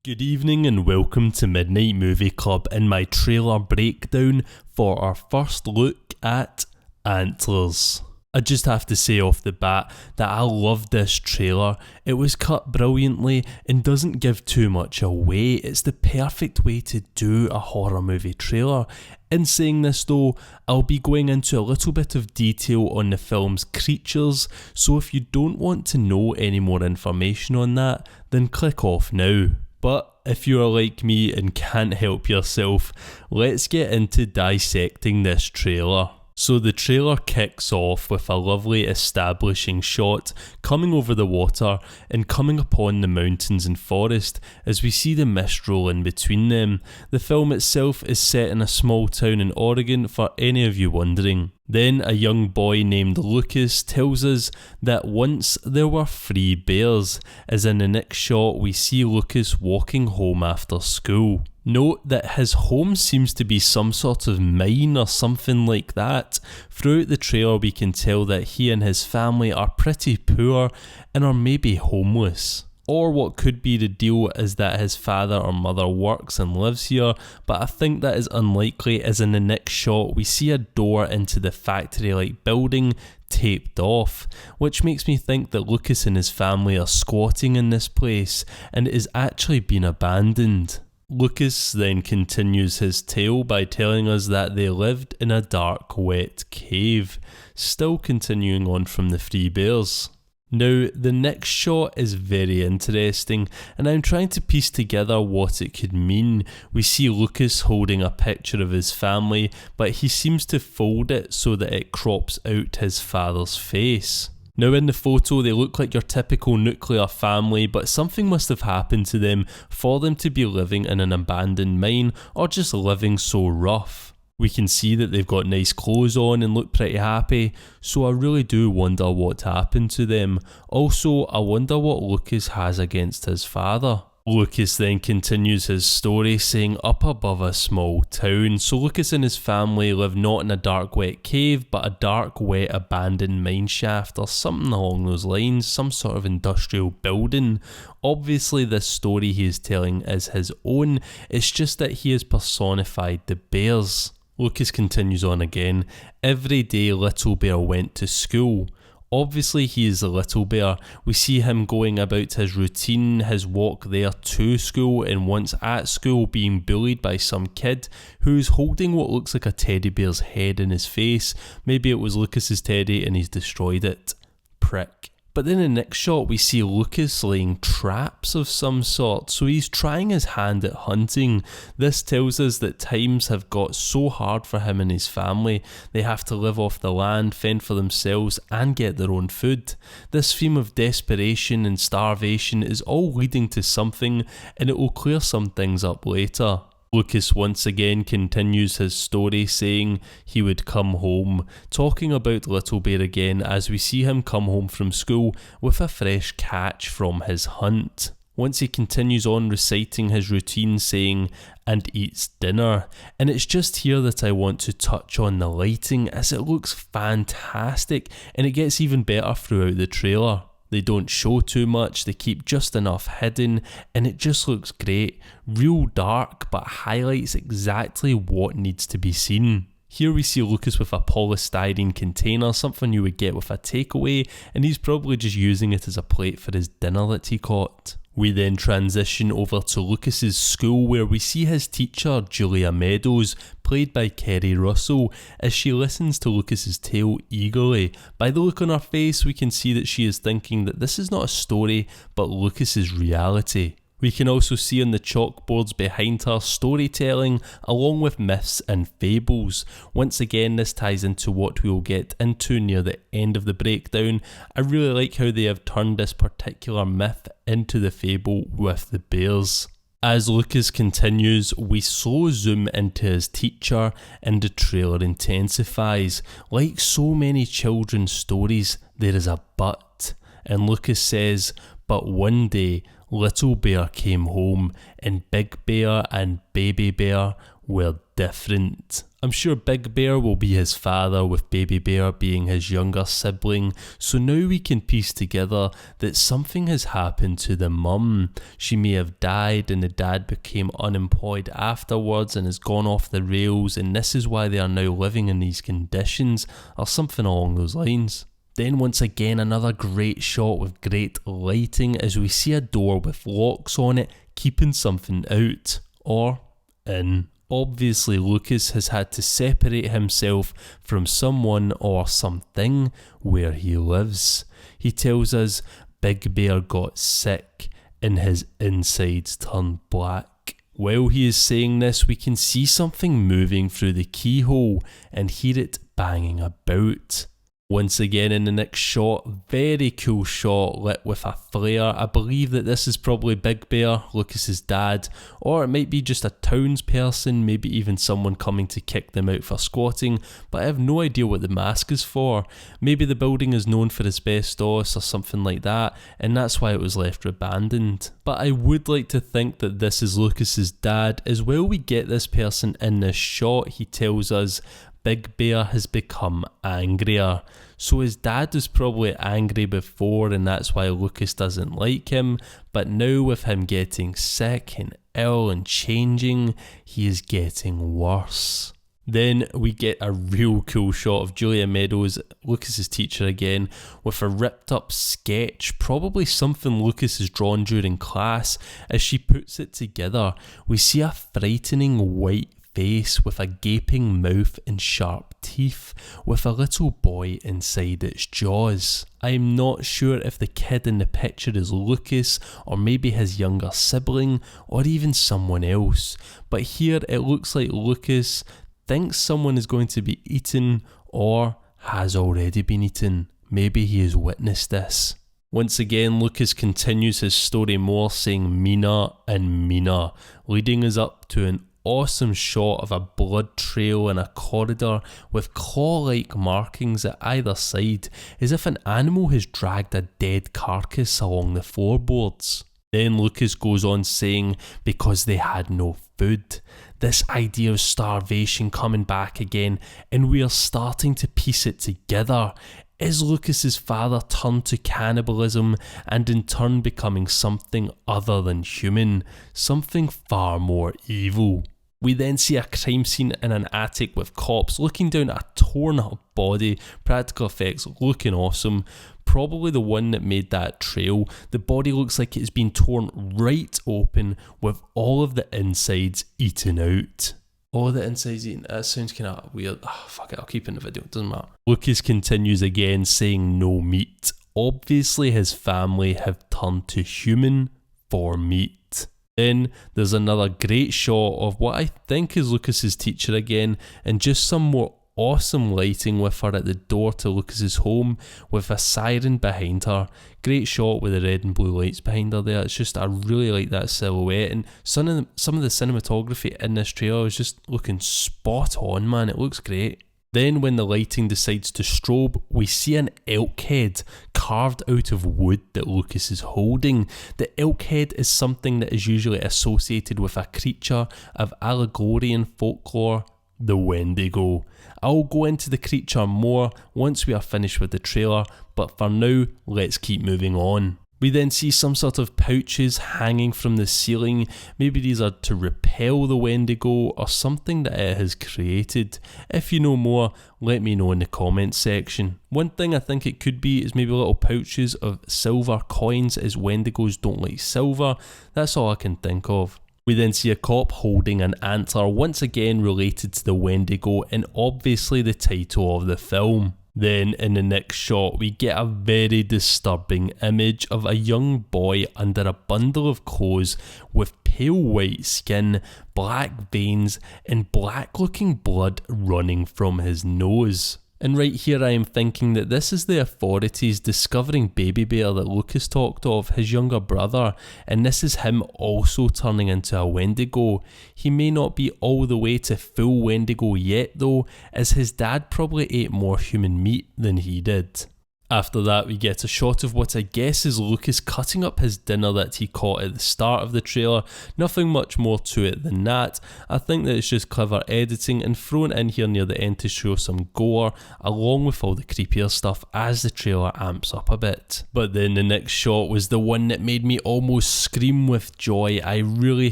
Good evening and welcome to Midnight Movie Club and my trailer breakdown for our first look at Antlers. I just have to say off the bat that I love this trailer. It was cut brilliantly and doesn't give too much away. It's the perfect way to do a horror movie trailer. In saying this though, I'll be going into a little bit of detail on the film's creatures, so if you don't want to know any more information on that, then click off now. But if you are like me and can't help yourself, let's get into dissecting this trailer. So the trailer kicks off with a lovely establishing shot coming over the water and coming upon the mountains and forest as we see the mist roll in between them. The film itself is set in a small town in Oregon for any of you wondering. Then a young boy named Lucas tells us that once there were 3 bears, as in the next shot we see Lucas walking home after school. Note that his home seems to be some sort of mine or something like that. Throughout the trailer we can tell that he and his family are pretty poor and are maybe homeless. Or what could be the deal is that his father or mother works and lives here, but I think that is unlikely as in the next shot we see a door into the factory-like building taped off, which makes me think that Lucas and his family are squatting in this place and it has actually been abandoned. Lucas then continues his tale by telling us that they lived in a dark, wet cave, still continuing on from the 3 bears. Now, the next shot is very interesting, and I'm trying to piece together what it could mean. We see Lucas holding a picture of his family, but he seems to fold it so that it crops out his father's face. Now in the photo they look like your typical nuclear family, but something must have happened to them for them to be living in an abandoned mine or just living so rough. We can see that they've got nice clothes on and look pretty happy, so I really do wonder what happened to them. Also, I wonder what Lucas has against his father. Lucas then continues his story saying up above a small town. So Lucas and his family live not in a dark wet cave but a dark wet abandoned mine shaft or something along those lines, some sort of industrial building. Obviously this story he is telling is his own, it's just that he has personified the bears. Lucas continues on again. Every day Little Bear went to school. Obviously he is a little bear. We see him going about his routine, his walk there to school, and once at school being bullied by some kid who's holding what looks like a teddy bear's head in his face. Maybe it was Lucas's teddy and he's destroyed it. Prick. But then in the next shot we see Lucas laying traps of some sort, so he's trying his hand at hunting. This tells us that times have got so hard for him and his family. They have to live off the land, fend for themselves and get their own food. This theme of desperation and starvation is all leading to something, and it will clear some things up later. Lucas once again continues his story saying he would come home, talking about Little Bear again as we see him come home from school with a fresh catch from his hunt. Once he continues on reciting his routine saying, and eats dinner, and it's just here that I want to touch on the lighting as it looks fantastic and it gets even better throughout the trailer. They don't show too much, they keep just enough hidden, and it just looks great. Real dark, but highlights exactly what needs to be seen. Here we see Lucas with a polystyrene container, something you would get with a takeaway, and he's probably just using it as a plate for his dinner that he caught. We then transition over to Lucas's school where we see his teacher Julia Meadows, played by Kerry Russell, as she listens to Lucas's tale eagerly. By the look on her face we can see that she is thinking that this is not a story but Lucas's reality. We can also see on the chalkboards behind her storytelling along with myths and fables. Once again this ties into what we will get into near the end of the breakdown. I really like how they have turned this particular myth into the fable with the bears. As Lucas continues, we slow zoom into his teacher and the trailer intensifies. Like so many children's stories, there is a but. And Lucas says, but one day Little Bear came home and Big Bear and Baby Bear were different. I'm sure Big Bear will be his father, with Baby Bear being his younger sibling, so now we can piece together that something has happened to the mum. She may have died and the dad became unemployed afterwards and has gone off the rails, and this is why they are now living in these conditions, or something along those lines. Then once again another great shot with great lighting as we see a door with locks on it keeping something out, or in. Obviously Lucas has had to separate himself from someone or something where he lives. He tells us Big Bear got sick and his insides turned black. While he is saying this, we can see something moving through the keyhole and hear it banging about. Once again in the next shot, very cool shot lit with a flare. I believe that this is probably Big Bear, Lucas's dad, or it might be just a townsperson, maybe even someone coming to kick them out for squatting, but I have no idea what the mask is for. Maybe the building is known for asbestos or something like that, and that's why it was left abandoned. But I would like to think that this is Lucas's dad. As well, we get this person in this shot. He tells us Big Bear has become angrier. So his dad was probably angry before and that's why Lucas doesn't like him, but now with him getting sick and ill and changing, he is getting worse. Then we get a real cool shot of Julia Meadows, Lucas's teacher again, with a ripped up sketch, probably something Lucas has drawn during class. As she puts it together, we see a frightening white face with a gaping mouth and sharp teeth, with a little boy inside its jaws. I'm not sure if the kid in the picture is Lucas, or maybe his younger sibling, or even someone else, but here it looks like Lucas thinks someone is going to be eaten, or has already been eaten. Maybe he has witnessed this. Once again, Lucas continues his story more, saying Mina and Mina, leading us up to an awesome shot of a blood trail in a corridor with claw-like markings at either side, as if an animal has dragged a dead carcass along the floorboards. Then Lucas goes on saying, because they had no food. This idea of starvation coming back again, and we are starting to piece it together. Is Lucas's father turned to cannibalism and in turn becoming something other than human, something far more evil? We then see a crime scene in an attic with cops looking down at a torn up body, practical effects looking awesome, probably the one that made that trail. The body looks like it's been torn right open with all of the insides eaten out. All the insides eaten, that sounds kind of weird. Fuck it, I'll keep it in the video, it doesn't matter. Lucas continues again saying no meat. Obviously his family have turned to human for meat. Then there's another great shot of what I think is Lucas's teacher again, and just some more awesome lighting with her at the door to Lucas's home with a siren behind her. Great shot with the red and blue lights behind her there. It's just, I really like that silhouette, and some of the cinematography in this trailer is just looking spot on, man. It looks great. Then when the lighting decides to strobe, we see an elk head carved out of wood that Lucas is holding. The elk head is something that is usually associated with a creature of Allegorian folklore, the Wendigo. I'll go into the creature more once we are finished with the trailer, but for now, let's keep moving on. We then see some sort of pouches hanging from the ceiling. Maybe these are to repel the Wendigo or something that it has created. If you know more, let me know in the comments section. One thing I think it could be is maybe little pouches of silver coins, as Wendigos don't like silver. That's all I can think of. We then see a cop holding an antler, once again related to the Wendigo, and obviously the title of the film. Then in the next shot we get a very disturbing image of a young boy under a bundle of clothes with pale white skin, black veins and black looking blood running from his nose. And right here I am thinking that this is the authorities discovering Baby Bear that Lucas talked of, his younger brother, and this is him also turning into a Wendigo. He may not be all the way to full Wendigo yet though, as his dad probably ate more human meat than he did. After that, we get a shot of what I guess is Lucas cutting up his dinner that he caught at the start of the trailer. Nothing much more to it than that. I think that it's just clever editing and thrown in here near the end to show some gore, along with all the creepier stuff as the trailer amps up a bit. But then the next shot was the one that made me almost scream with joy. I really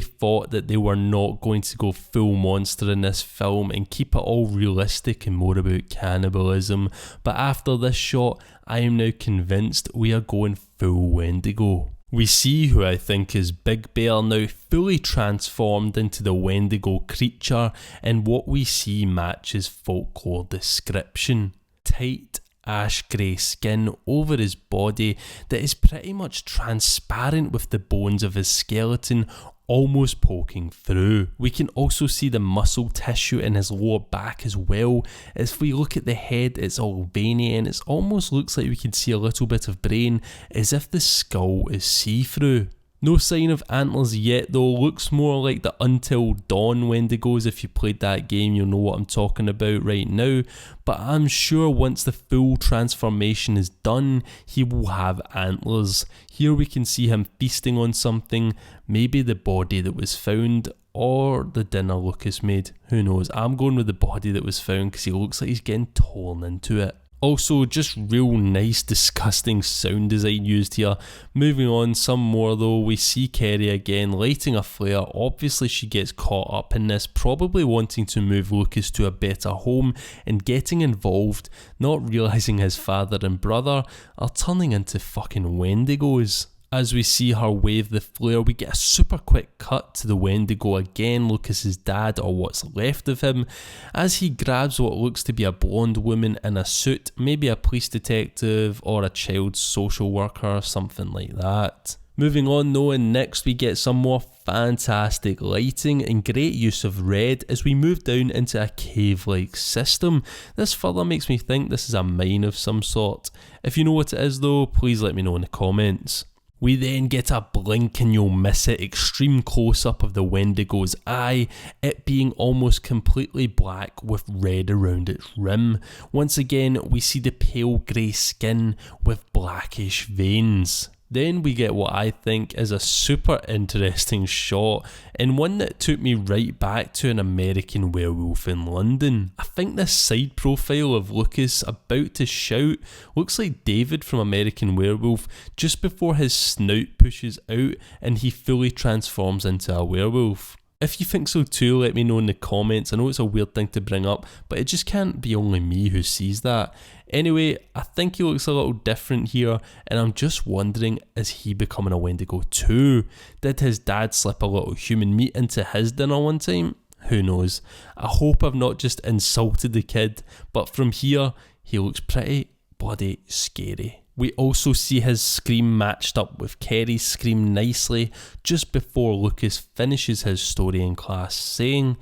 thought that they were not going to go full monster in this film and keep it all realistic and more about cannibalism. But after this shot, I am now convinced we are going full Wendigo. We see who I think is Big Bear now fully transformed into the Wendigo creature, and what we see matches Folklore description. Tight ash grey skin over his body that is pretty much transparent with the bones of his skeleton almost poking through. We can also see the muscle tissue in his lower back as well. If we look at the head, it's all veiny and it almost looks like we can see a little bit of brain, as if the skull is see-through. No sign of antlers yet though, looks more like the Until Dawn Wendigos. If you played that game, you'll know what I'm talking about right now, but I'm sure once the full transformation is done, he will have antlers. Here we can see him feasting on something, maybe the body that was found, or the dinner Lucas made, who knows. I'm going with the body that was found because he looks like he's getting torn into it. Also, just real nice, disgusting sound design used here. Moving on some more though, we see Kerry again lighting a flare. Obviously she gets caught up in this, probably wanting to move Lucas to a better home and getting involved, not realising his father and brother are turning into fucking Wendigos. As we see her wave the flare, we get a super quick cut to the Wendigo again, Lucas's dad, or what's left of him, as he grabs what looks to be a blonde woman in a suit, maybe a police detective or a child social worker, something like that. Moving on though, and next we get some more fantastic lighting and great use of red as we move down into a cave-like system. This further makes me think this is a mine of some sort. If you know what it is though, please let me know in the comments. We then get a blink and you'll miss it extreme close-up of the Wendigo's eye, it being almost completely black with red around its rim. Once again, we see the pale grey skin with blackish veins. Then we get what I think is a super interesting shot, and one that took me right back to an American Werewolf in London. I think this side profile of Lucas about to shout looks like David from American Werewolf just before his snout pushes out and he fully transforms into a werewolf. If you think so too, let me know in the comments. I know it's a weird thing to bring up, but it just can't be only me who sees that. Anyway, I think he looks a little different here, and I'm just wondering, is he becoming a Wendigo too? Did his dad slip a little human meat into his dinner one time? Who knows? I hope I've not just insulted the kid, but from here, he looks pretty bloody scary. We also see his scream matched up with Kerry's scream nicely just before Lucas finishes his story in class saying,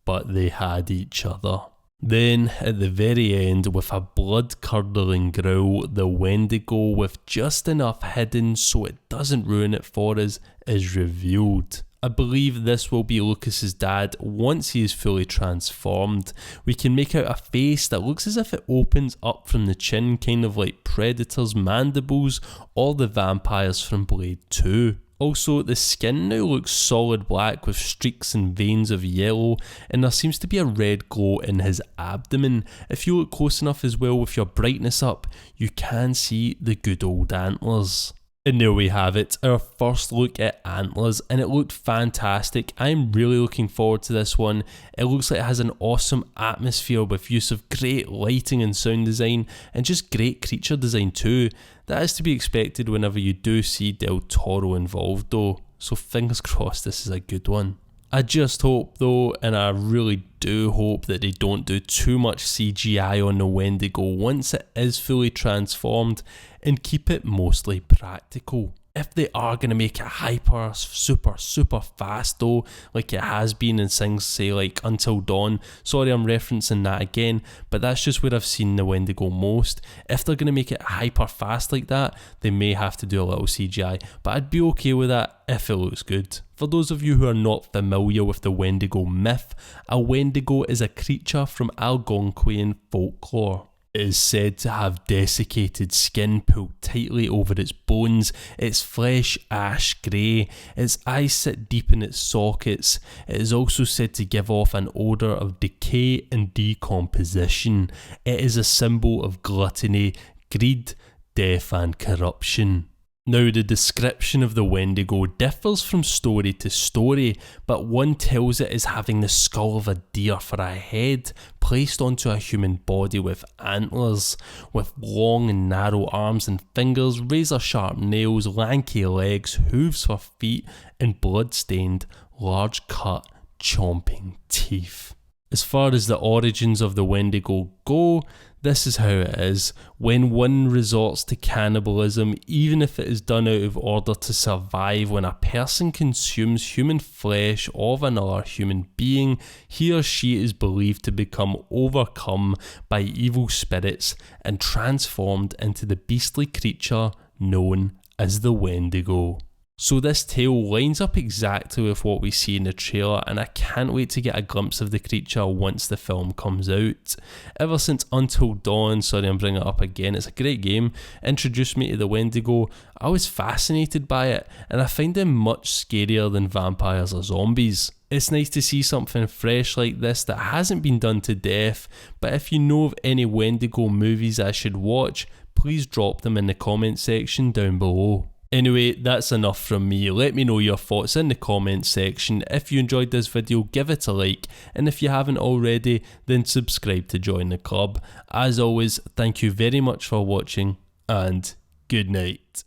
"But they had each other." Then, at the very end, with a blood-curdling growl, the Wendigo, with just enough hidden so it doesn't ruin it for us, is revealed. I believe this will be Lucas's dad once he is fully transformed. We can make out a face that looks as if it opens up from the chin, kind of like Predator's mandibles or the vampires from Blade 2. Also, the skin now looks solid black with streaks and veins of yellow, and there seems to be a red glow in his abdomen. If you look close enough as well with your brightness up, you can see the good old antlers. And there we have it, our first look at Antlers, and it looked fantastic. I'm really looking forward to this one. It looks like it has an awesome atmosphere with use of great lighting and sound design, and just great creature design too. That is to be expected whenever you do see Del Toro involved though, so fingers crossed this is a good one. I just hope though, and I really do hope that they don't do too much CGI on the Wendigo once it is fully transformed, and keep it mostly practical. If they are going to make it hyper, super fast though, like it has been in things say like Until Dawn, sorry I'm referencing that again, but that's just where I've seen the Wendigo most. If they're going to make it hyper fast like that, they may have to do a little CGI, but I'd be okay with that if it looks good. For those of you who are not familiar with the Wendigo myth, a Wendigo is a creature from Algonquian folklore. It is said to have desiccated skin pulled tightly over its bones, its flesh ash grey, its eyes sit deep in its sockets. It is also said to give off an odour of decay and decomposition. It is a symbol of gluttony, greed, death and corruption. Now, the description of the Wendigo differs from story to story, but one tells it as having the skull of a deer for a head placed onto a human body with antlers, with long and narrow arms and fingers, razor-sharp nails, lanky legs, hooves for feet, and blood-stained, large-cut, chomping teeth. As far as the origins of the Wendigo go, this is how it is. When one resorts to cannibalism, even if it is done out of order to survive, when a person consumes human flesh of another human being, he or she is believed to become overcome by evil spirits and transformed into the beastly creature known as the Wendigo. So this tale lines up exactly with what we see in the trailer, and I can't wait to get a glimpse of the creature once the film comes out. Ever since Until Dawn, sorry I'm bringing it up again, it's a great game, introduced me to the Wendigo. I was fascinated by it, and I find them much scarier than vampires or zombies. It's nice to see something fresh like this that hasn't been done to death, but if you know of any Wendigo movies I should watch, please drop them in the comment section down below. Anyway, that's enough from me. Let me know your thoughts in the comments section. If you enjoyed this video, give it a like, and if you haven't already, then subscribe to join the club. As always, thank you very much for watching, and good night.